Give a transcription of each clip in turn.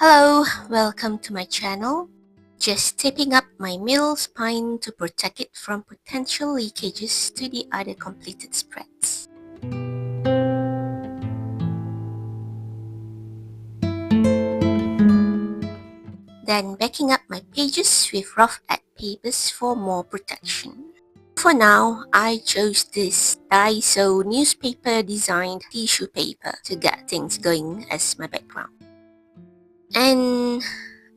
Hello, welcome to my channel. Just taping up my middle spine to protect it from potential leakages to the other completed spreads. Then backing up my pages with rough cut papers for more protection. For now, I chose this Daiso newspaper designed tissue paper to get things going as my background. And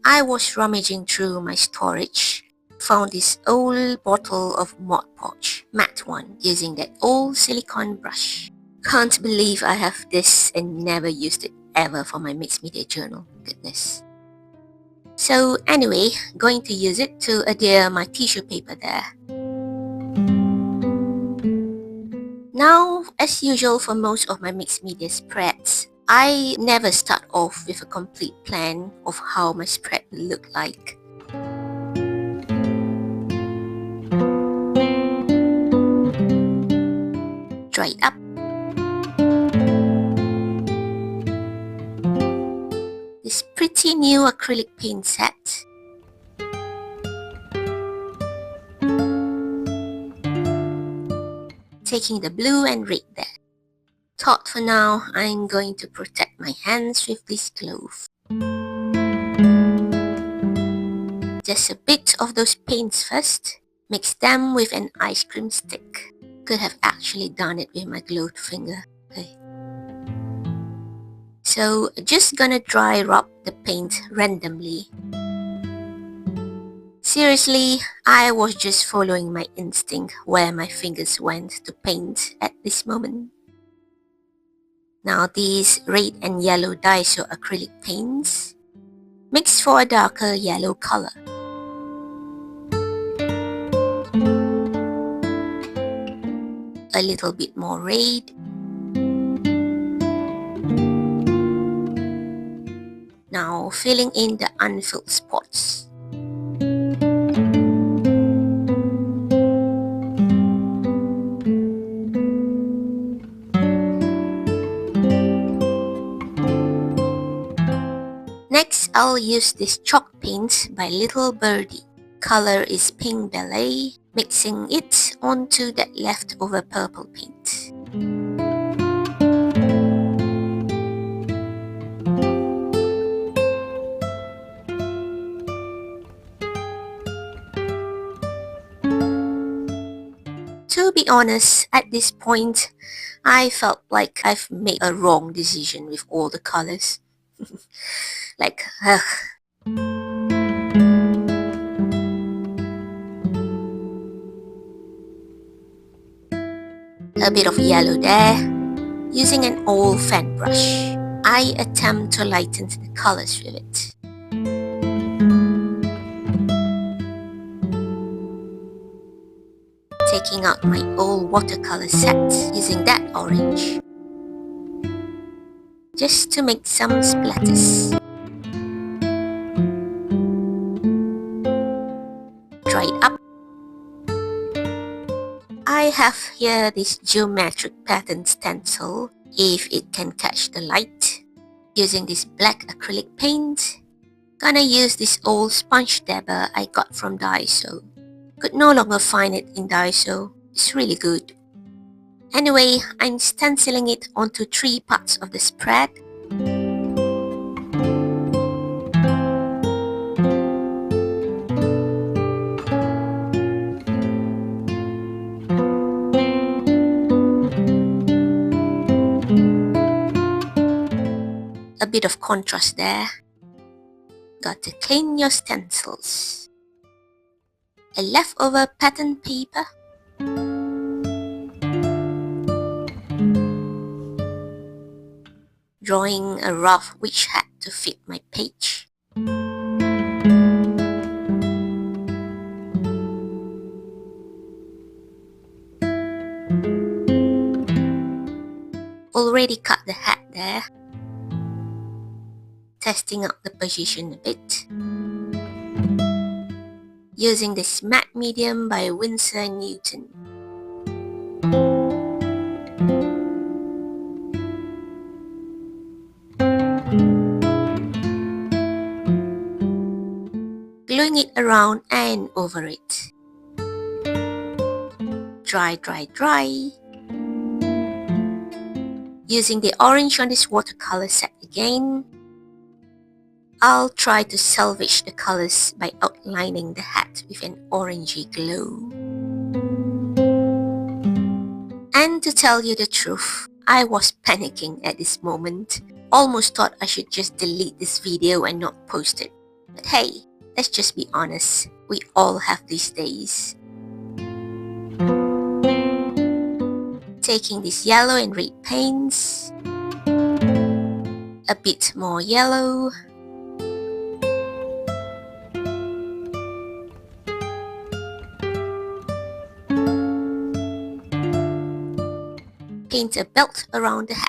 I was rummaging through my storage, found this old bottle of Mod Podge, matte one, using that old silicone brush. Can't believe I have this and never used it ever for my mixed media journal, goodness. So anyway, going to use it to adhere my tissue paper there. Now, as usual for most of my mixed media spreads, I never start off with a complete plan of how my spread will look like. Dry it up. This pretty new acrylic paint set. Taking the blue and red there. Thought for now I'm going to protect my hands with this glove. Just a bit of those paints first. Mix them with an ice cream stick. Could have actually done it with my gloved finger. Okay. So just gonna dry rub the paint randomly. Seriously, I was just following my instinct where my fingers went to paint at this moment. Now these red and yellow Daiso acrylic paints mix for a darker yellow color. A little bit more red. Now filling in the unfilled spots. Next, I'll use this chalk paint by Little Birdie. Color is Pink Ballet, mixing it onto that leftover purple paint. To be honest, at this point, I felt like I've made a wrong decision with all the colors. Like, ugh. A bit of yellow there. Using an old fan brush, I attempt to lighten the colors with it. Taking out my old watercolor set, using that orange, just to make some splatters. Dry it up. I have here this geometric pattern stencil, if it can catch the light. Using this black acrylic paint, gonna use this old sponge dabber I got from Daiso. Could no longer find it in Daiso, it's really good. Anyway, I'm stenciling it onto 3 parts of the spread. A bit of contrast there. Got to clean your stencils. A leftover pattern paper. Drawing a rough witch hat to fit my page. Already cut the hat there. Testing out the position a bit. Using this matte medium by Winsor & Newton. around and over it. Dry, dry, dry. Using the orange on this watercolor set again, I'll try to salvage the colors by outlining the hat with an orangey glow. And to tell you the truth, I was panicking at this moment. Almost thought I should just delete this video and not post it. But hey, let's just be honest, we all have these days. Taking these yellow and red paints, a bit more yellow, paint a belt around the hat.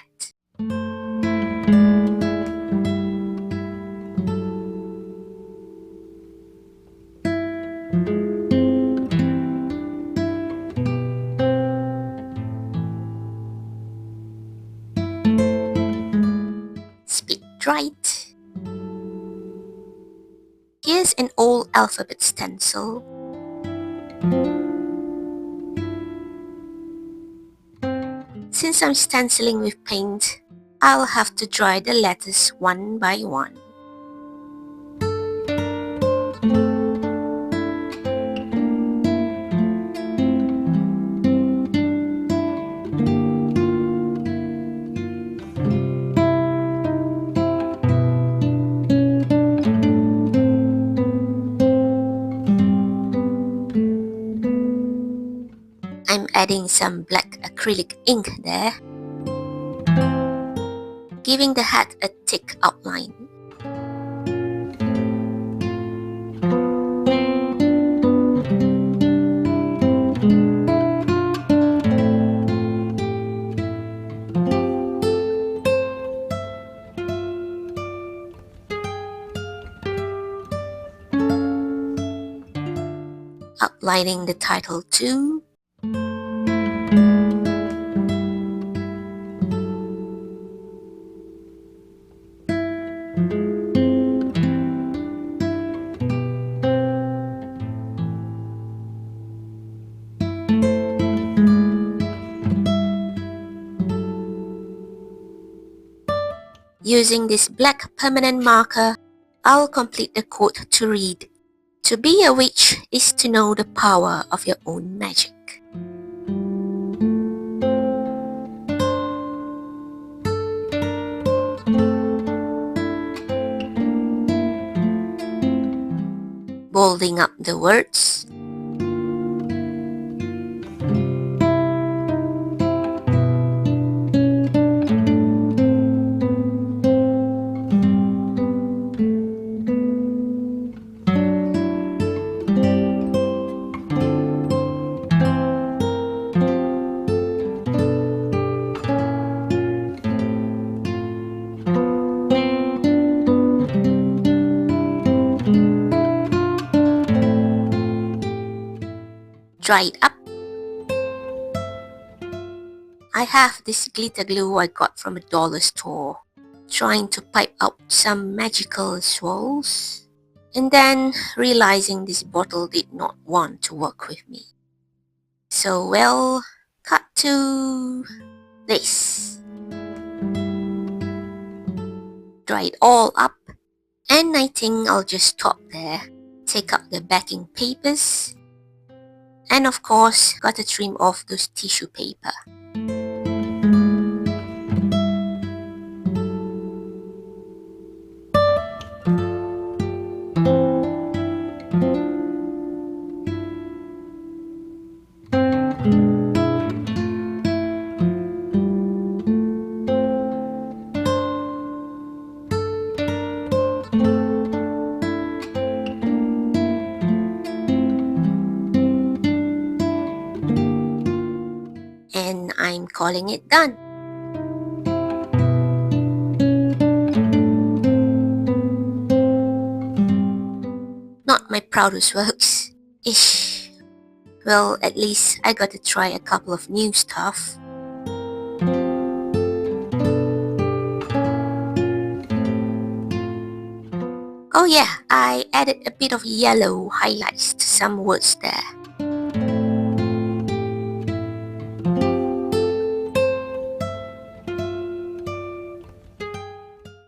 Split right. Here's an old alphabet stencil. Since I'm stenciling with paint, I'll have to dry the letters one by one. I'm adding some black acrylic ink there, giving the hat a thick outline. Outlining the title too. Using this black permanent marker, I'll complete the quote to read, "To be a witch is to know the power of your own magic." Bolding up the words. Dry it up. I have this glitter glue I got from a dollar store, trying to pipe out some magical swirls, and then realizing this bottle did not want to work with me. So well, cut to this. Dry it all up, and I think I'll just stop there. Take out the backing papers, and of course, gotta trim off those tissue paper. And I'm calling it done. Not my proudest works. Ish. Well, at least I got to try a couple of new stuff. Oh yeah, I added a bit of yellow highlights to some words there.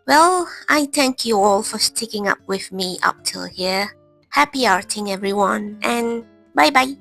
Well, I thank you all for sticking up with me up till here. Happy arting everyone, and bye bye.